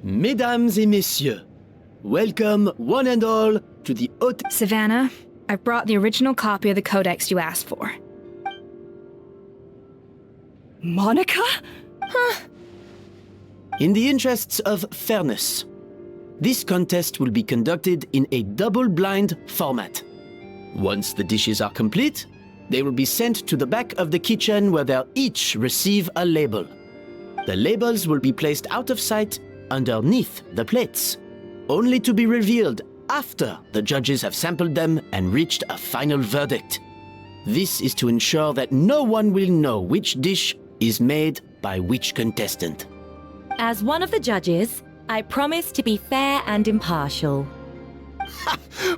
Mesdames et messieurs, welcome one and all to the haute... Savannah, I've brought the original copy of the codex you asked for. Monica? Huh? In the interests of fairness, this contest will be conducted in a double-blind format. Once the dishes are complete, they will be sent to the back of the kitchen where they'll each receive a label. The labels will be placed out of sight underneath the plates, only to be revealed after the judges have sampled them and reached a final verdict. This is to ensure that no one will know which dish is made by which contestant. As one of the judges, I promise to be fair and impartial.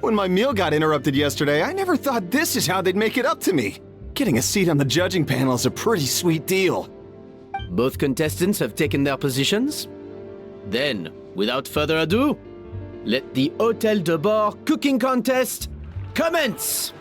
When my meal got interrupted yesterday, I never thought this is how they'd make it up to me. Getting a seat on the judging panel is a pretty sweet deal. Both contestants have taken their positions. Then, without further ado, let the Hôtel de Bord cooking contest commence!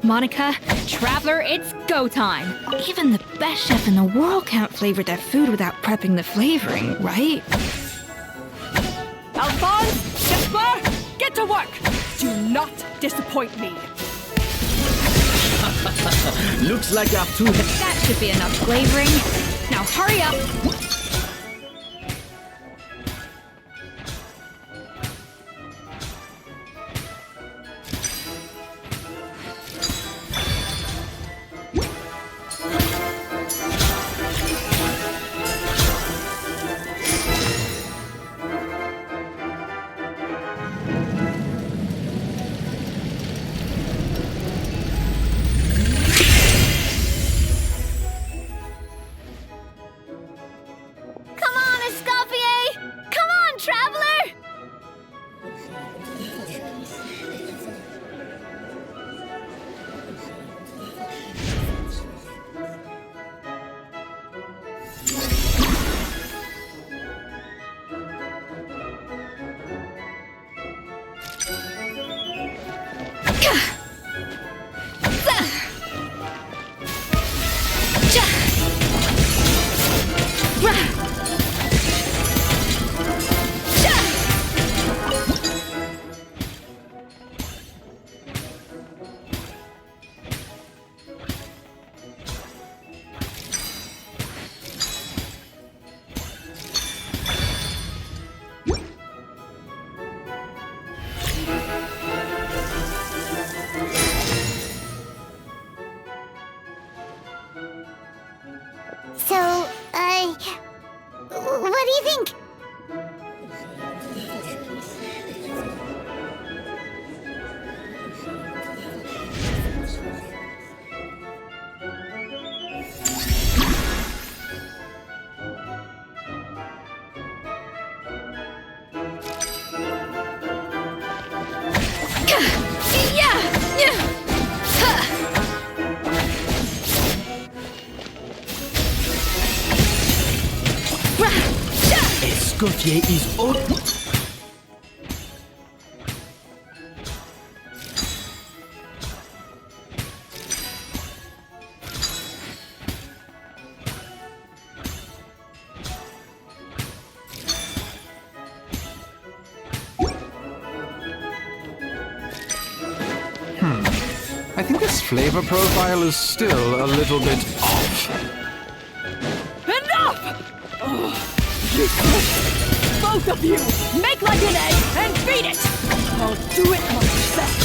Monica, Traveler, it's go time! Even the best chef in the world can't flavor their food without prepping the flavoring, right? Alphonse! Gaspar! Get to work! Do not disappoint me! Looks like our two... That should be enough flavoring. Now hurry up! Come on, Escoffier! Come on, Traveler! So, what do you think? Escoffier is all... I think this flavor profile is still a little bit off. Enough! Oh, useless! Both of you! Make like an egg and beat it! I'll do it myself!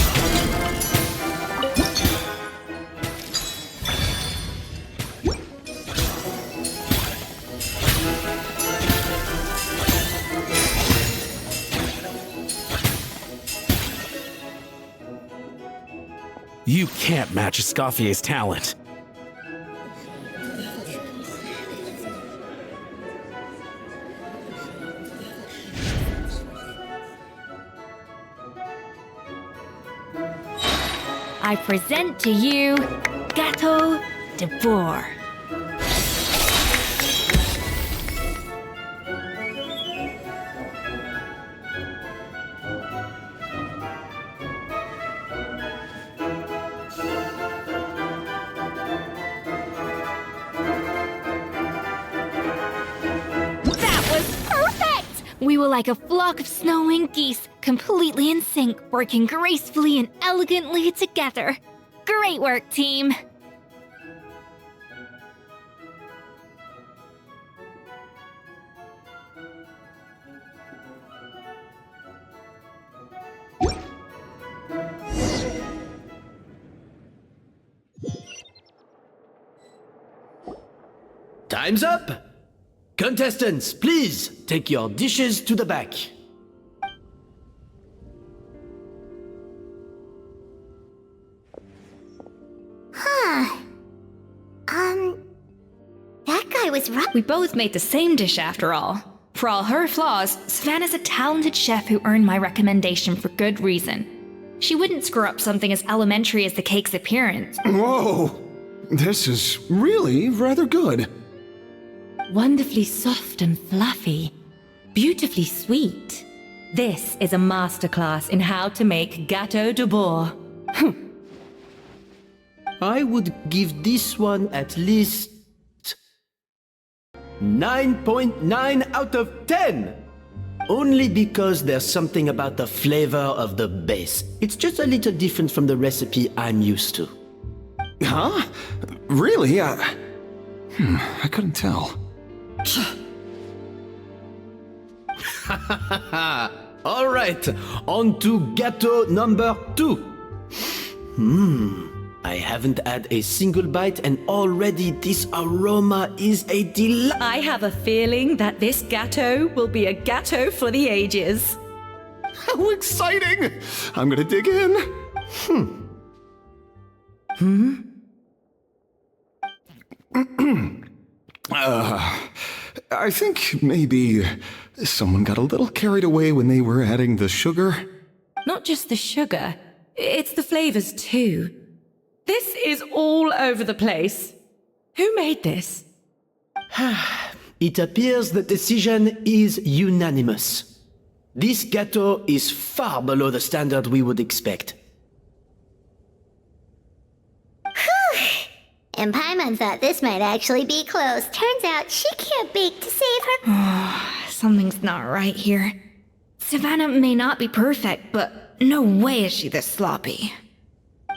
You can't match Escoffier's talent. I present to you Gâteau de Bord. We were like a flock of snowing geese, completely in sync, working gracefully and elegantly together. Great work, team! Time's up! Contestants, please take your dishes to the back. That guy was right. We both made the same dish after all. For all her flaws, Savannah's a talented chef who earned my recommendation for good reason. She wouldn't screw up something as elementary as the cake's appearance. Whoa! This is really rather good. Wonderfully soft and fluffy. Beautifully sweet. This is a masterclass in how to make gâteau de bois. I would give this one at least 9.9 out of 10! Only because there's something about the flavor of the base. It's just a little different from the recipe I'm used to. Huh? Really? I couldn't tell. All right, on to gâteau number 2. I haven't had a single bite and already this aroma is a delight. I have a feeling that this gâteau will be a gâteau for the ages. How exciting! I'm gonna dig in. I think maybe someone got a little carried away when they were adding the sugar. Not just the sugar, it's the flavors too. This is all over the place. Who made this? It appears the decision is unanimous. This gâteau is far below the standard we would expect. And Paimon thought this might actually be close. Turns out she can't bake to save her. Something's not right here. Savannah may not be perfect, but no way is she this sloppy.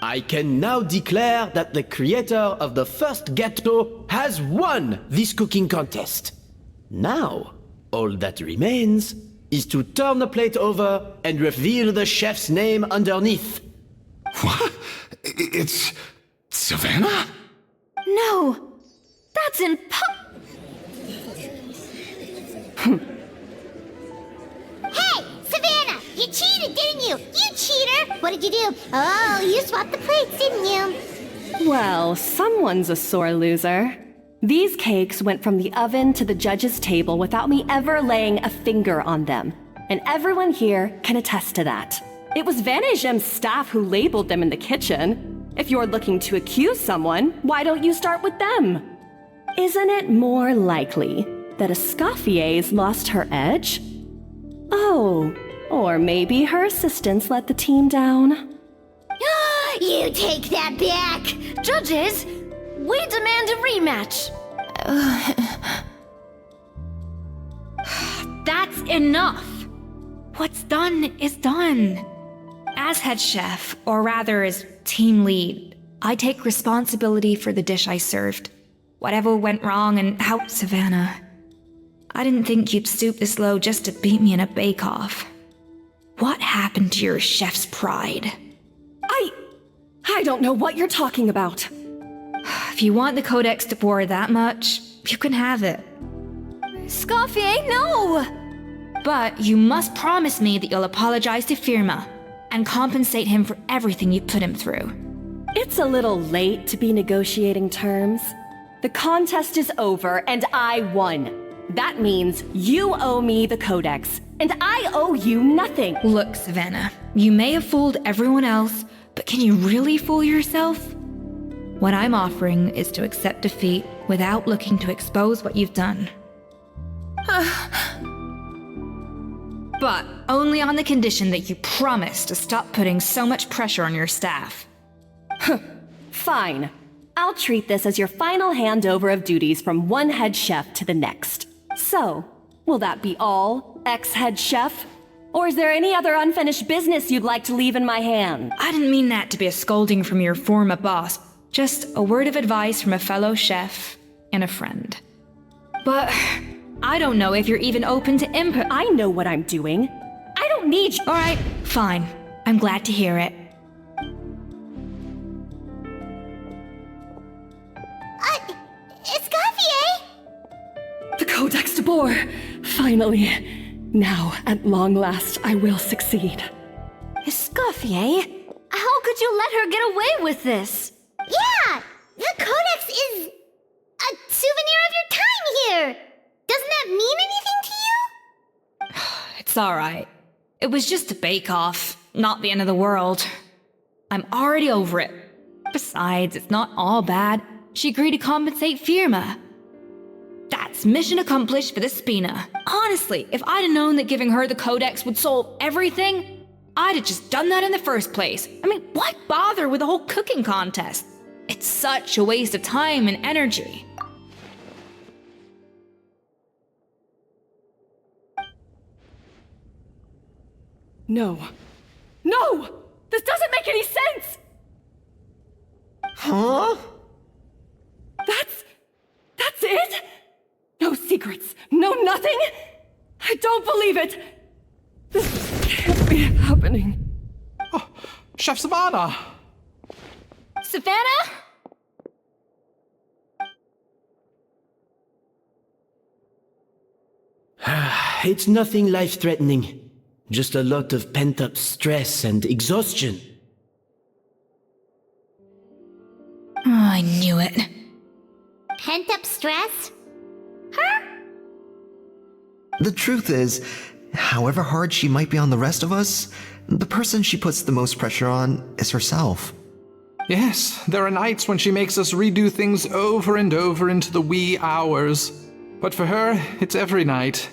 I can now declare that the creator of the first gâteau has won this cooking contest. Now, all that remains is to turn the plate over and reveal the chef's name underneath. What? It's Savannah? No! That's Hey, Savannah! You cheated, didn't you? You cheater! What did you do? Oh, you swapped the plates, didn't you? Well, someone's a sore loser. These cakes went from the oven to the judge's table without me ever laying a finger on them. And everyone here can attest to that. It was Van Gem's staff who labeled them in the kitchen. If you're looking to accuse someone, why don't you start with them? Isn't it more likely that Escoffier's lost her edge? Oh, or maybe her assistants let the team down. You take that back! Judges, we demand a rematch. That's enough! What's done is done. As head chef, or rather as team lead, I take responsibility for the dish I served. Whatever went wrong and how... Savannah, I didn't think you'd stoop this low just to beat me in a bake-off. What happened to your chef's pride? I don't know what you're talking about. If you want the Codex to bore that much, you can have it. Escoffier, no! But you must promise me that you'll apologize to Firma and compensate him for everything you put him through. It's a little late to be negotiating terms. The contest is over and I won. That means you owe me the Codex, and I owe you nothing. Look, Savannah, you may have fooled everyone else, but can you really fool yourself? What I'm offering is to accept defeat without looking to expose what you've done. But only on the condition that you promise to stop putting so much pressure on your staff. Fine. I'll treat this as your final handover of duties from one head chef to the next. So, will that be all? ex-head chef? Or is there any other unfinished business you'd like to leave in my hand? I didn't mean that to be a scolding from your former boss. Just a word of advice from a fellow chef and a friend. But I don't know if you're even open to input. I know what I'm doing. I don't need you. All right, fine. I'm glad to hear it. Escoffier? The Codex de Boer. Finally. Now, at long last, I will succeed. Escoffier? How could you let her get away with this? Yeah! The Codex is a souvenir of your time here! Doesn't that mean anything to you? It's all right. It was just a bake-off, not the end of the world. I'm already over it. Besides, it's not all bad. She agreed to compensate Firma. That's mission accomplished for the Spina. Honestly, if I'd have known that giving her the Codex would solve everything, I'd have just done that in the first place. I mean, why bother with the whole cooking contest? It's such a waste of time and energy. No. No! This doesn't make any sense! Huh? That's it? No secrets, no nothing? I don't believe it! This can't be happening. Oh, Chef Savannah! Savannah? It's nothing life-threatening. Just a lot of pent-up stress and exhaustion. Oh, I knew it. Pent-up stress? Her? The truth is, however hard she might be on the rest of us, the person she puts the most pressure on is herself. Yes, there are nights when she makes us redo things over and over into the wee hours. But for her, it's every night.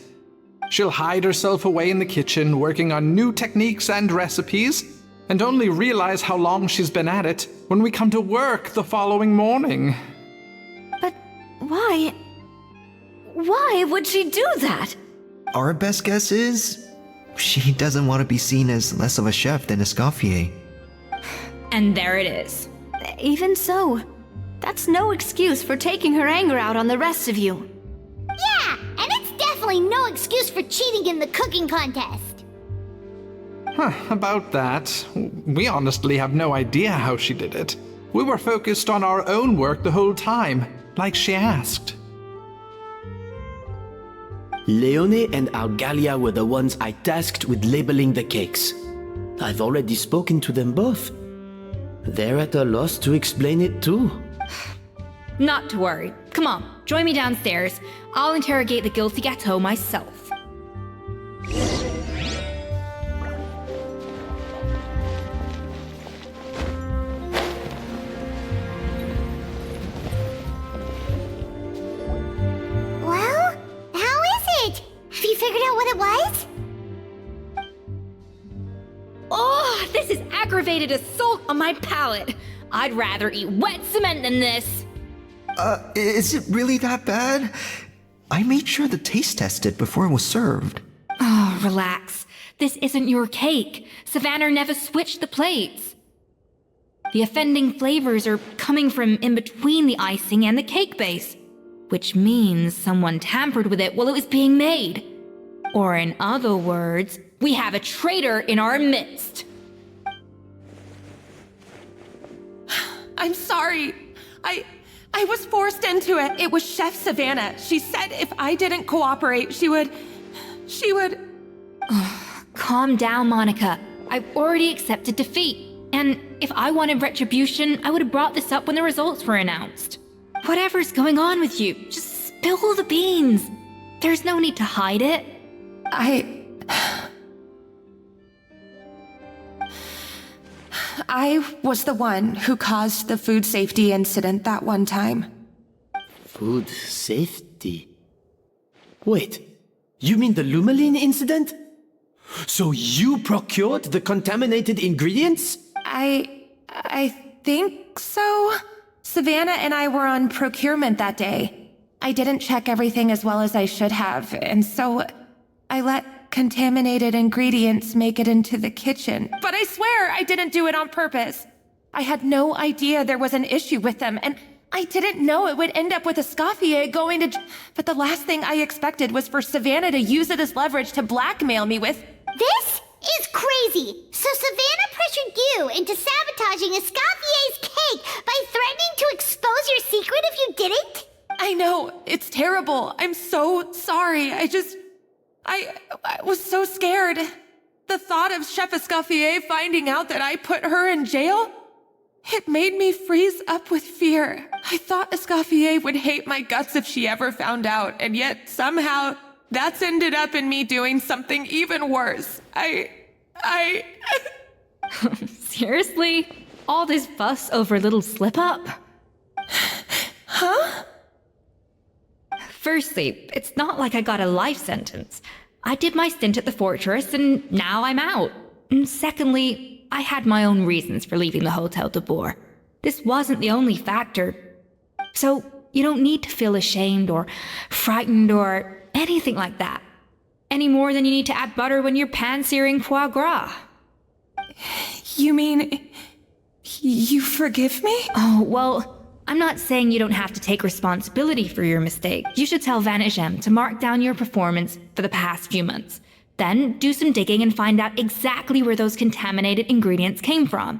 She'll hide herself away in the kitchen, working on new techniques and recipes, and only realize how long she's been at it when we come to work the following morning. But why? Why would she do that? Our best guess is she doesn't want to be seen as less of a chef than Escoffier. And there it is. Even so, that's no excuse for taking her anger out on the rest of you. Yeah, and it's definitely no excuse for cheating in the cooking contest. About that, we honestly have no idea how she did it. We were focused on our own work the whole time, like she asked. Leone and Argalia were the ones I tasked with labeling the cakes. I've already spoken to them both. They're at a loss to explain it too. Not to worry. Come on, join me downstairs. I'll interrogate the guilty gâteau myself. Well, how is it? Have you figured out what it was? Oh, this is aggravated assault on my palate. I'd rather eat wet cement than this. Is it really that bad? I made sure the taste tested before it was served. Oh, relax. This isn't your cake. Savannah never switched the plates. The offending flavors are coming from in between the icing and the cake base, which means someone tampered with it while it was being made. Or in other words, we have a traitor in our midst. I'm sorry. I was forced into it. It was Chef Savannah. She said if I didn't cooperate, she would... Calm down, Monica. I've already accepted defeat. And if I wanted retribution, I would have brought this up when the results were announced. Whatever's going on with you, just spill the beans. There's no need to hide it. I was the one who caused the food safety incident that one time. Food safety? Wait, you mean the Lumaline incident? So you procured the contaminated ingredients? I think so. Savannah and I were on procurement that day. I didn't check everything as well as I should have, and so I let contaminated ingredients make it into the kitchen. But I swear I didn't do it on purpose. I had no idea there was an issue with them, and I didn't know it would end up with Escoffier going to... But the last thing I expected was for Savannah to use it as leverage to blackmail me with... This is crazy! So Savannah pressured you into sabotaging Escoffier's cake by threatening to expose your secret if you didn't? I know, it's terrible. I'm so sorry. I was so scared. The thought of Chef Escoffier finding out that I put her in jail? It made me freeze up with fear. I thought Escoffier would hate my guts if she ever found out, and yet somehow that's ended up in me doing something even worse. Seriously? All this fuss over a little slip-up? Huh? Firstly, it's not like I got a life sentence. I did my stint at the fortress, and now I'm out. And secondly, I had my own reasons for leaving the Hotel de Boer. This wasn't the only factor. So, you don't need to feel ashamed or frightened or anything like that. Any more than you need to add butter when you're pan-searing foie gras. You mean... you forgive me? Oh, well... I'm not saying you don't have to take responsibility for your mistake. You should tell Vanagem to mark down your performance for the past few months. Then do some digging and find out exactly where those contaminated ingredients came from.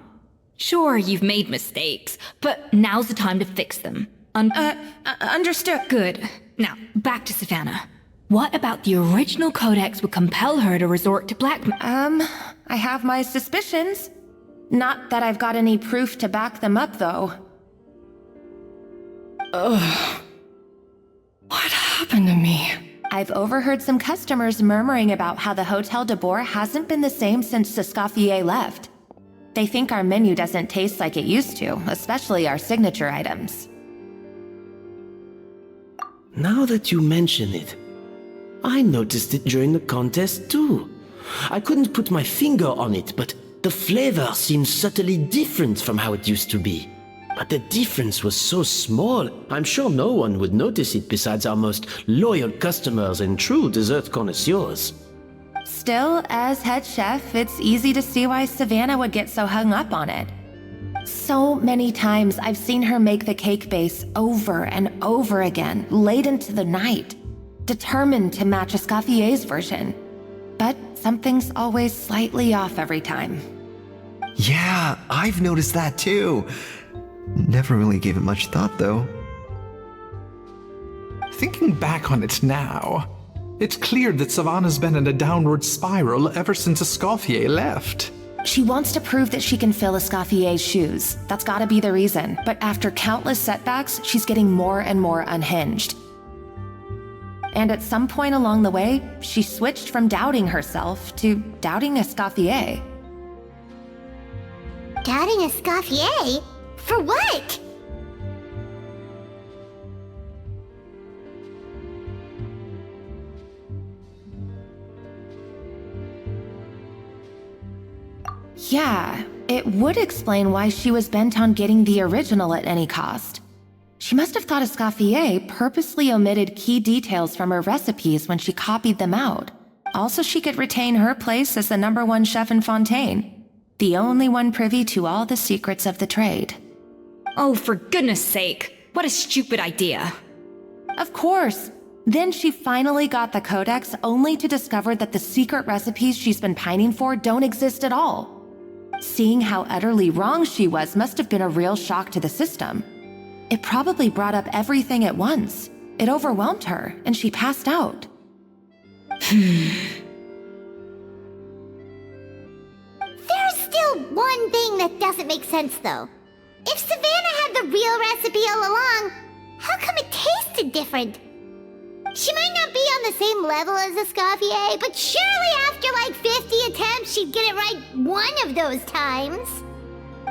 Sure, you've made mistakes, but now's the time to fix them. Understood. Good. Now, back to Savannah. What about the original codex would compel her to resort to blackmail? I have my suspicions. Not that I've got any proof to back them up, though. Ugh. What happened to me? I've overheard some customers murmuring about how the Hotel de Boer hasn't been the same since Escoffier left. They think our menu doesn't taste like it used to, especially our signature items. Now that you mention it, I noticed it during the contest too. I couldn't put my finger on it, but the flavor seems subtly different from how it used to be. But the difference was so small, I'm sure no one would notice it besides our most loyal customers and true dessert connoisseurs. Still, as head chef, it's easy to see why Savannah would get so hung up on it. So many times I've seen her make the cake base over and over again, late into the night, determined to match Escoffier's version. But something's always slightly off every time. Yeah, I've noticed that too. Never really gave it much thought, though. Thinking back on it now, it's clear that Savannah's been in a downward spiral ever since Escoffier left. She wants to prove that she can fill Escoffier's shoes. That's gotta be the reason. But after countless setbacks, she's getting more and more unhinged. And at some point along the way, she switched from doubting herself to doubting Escoffier. Doubting Escoffier? For what? Yeah, it would explain why she was bent on getting the original at any cost. She must have thought Escoffier purposely omitted key details from her recipes when she copied them out. Also, she could retain her place as the #1 chef in Fontaine, the only one privy to all the secrets of the trade. Oh, for goodness sake. What a stupid idea. Of course. Then she finally got the codex only to discover that the secret recipes she's been pining for don't exist at all. Seeing how utterly wrong she was must have been a real shock to the system. It probably brought up everything at once. It overwhelmed her, and she passed out. There's still one thing that doesn't make sense, though. If Savannah had the real recipe all along, how come it tasted different? She might not be on the same level as Escoffier, but surely after like 50 attempts, she'd get it right one of those times.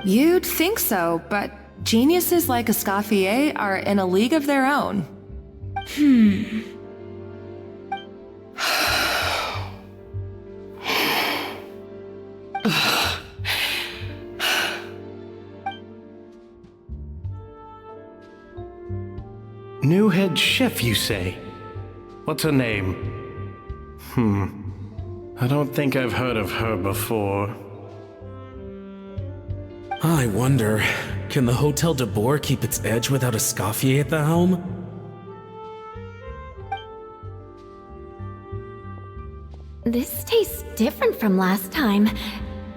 You'd think so, but geniuses like Escoffier are in a league of their own. New head chef, you say? What's her name? I don't think I've heard of her before. I wonder, can the Hotel de Boer keep its edge without Escoffier at the helm? This tastes different from last time.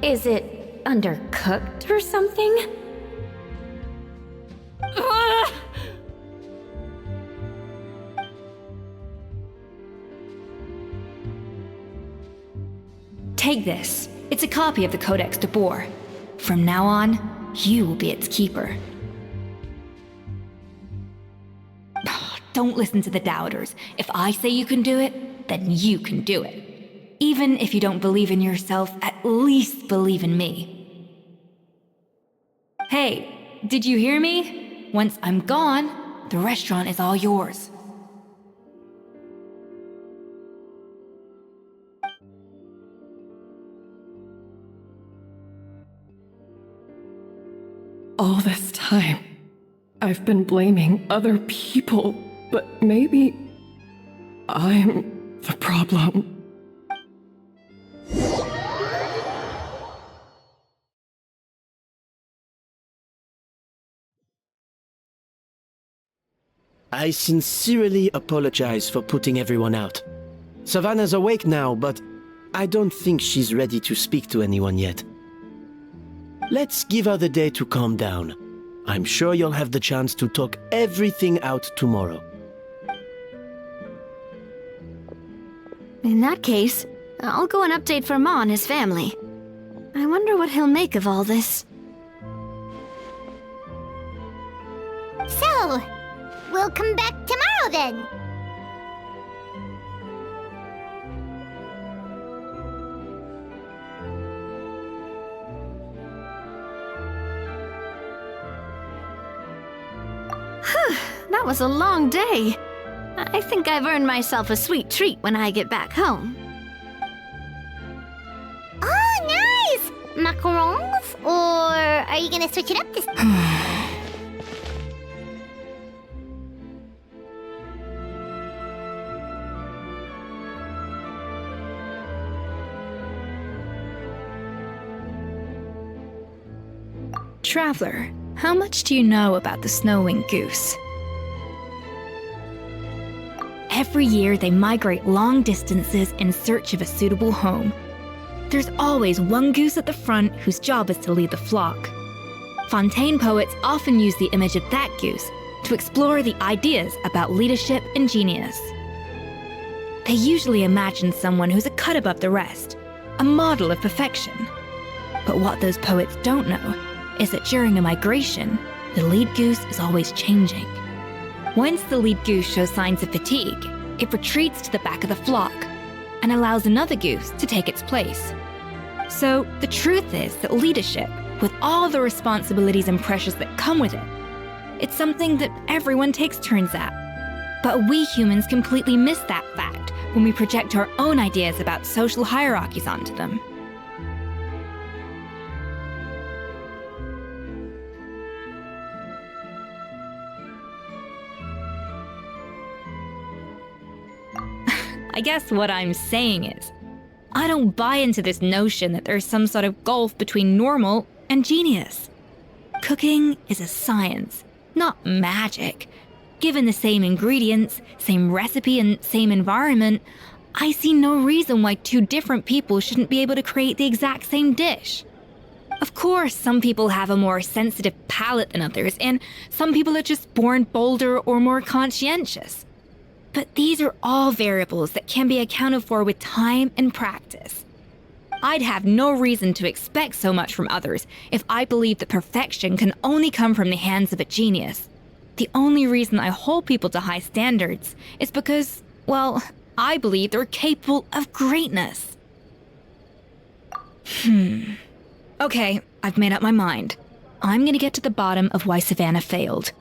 Is it undercooked or something? Ugh! Take this. It's a copy of the Codex de Boer. From now on, you will be its keeper. Don't listen to the doubters. If I say you can do it, then you can do it. Even if you don't believe in yourself, at least believe in me. Hey, did you hear me? Once I'm gone, the restaurant is all yours. All this time, I've been blaming other people, but maybe I'm the problem. I sincerely apologize for putting everyone out. Savannah's awake now, but I don't think she's ready to speak to anyone yet. Let's give her the day to calm down. I'm sure you'll have the chance to talk everything out tomorrow. In that case, I'll go and update for Ma and his family. I wonder what he'll make of all this. So, we'll come back tomorrow then. That was a long day. I think I've earned myself a sweet treat when I get back home. Oh, nice! Macarons? Or are you gonna switch it up this time? Traveler, how much do you know about the snow-winged goose? Every year they migrate long distances in search of a suitable home. There's always one goose at the front whose job is to lead the flock. Fontaine poets often use the image of that goose to explore the ideas about leadership and genius. They usually imagine someone who's a cut above the rest, a model of perfection. But what those poets don't know is that during a migration, the lead goose is always changing. Once the lead goose shows signs of fatigue, it retreats to the back of the flock and allows another goose to take its place. So the truth is that leadership, with all the responsibilities and pressures that come with it, it's something that everyone takes turns at. But we humans completely miss that fact when we project our own ideas about social hierarchies onto them. I guess what I'm saying is, I don't buy into this notion that there's some sort of gulf between normal and genius. Cooking is a science, not magic. Given the same ingredients, same recipe, and same environment, I see no reason why two different people shouldn't be able to create the exact same dish. Of course, some people have a more sensitive palate than others, and some people are just born bolder or more conscientious. But these are all variables that can be accounted for with time and practice. I'd have no reason to expect so much from others if I believed that perfection can only come from the hands of a genius. The only reason I hold people to high standards is because, well, I believe they're capable of greatness. Okay, I've made up my mind. I'm gonna get to the bottom of why Savannah failed.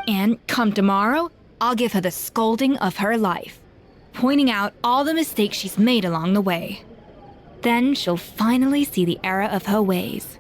And come tomorrow, I'll give her the scolding of her life, pointing out all the mistakes she's made along the way. Then she'll finally see the error of her ways.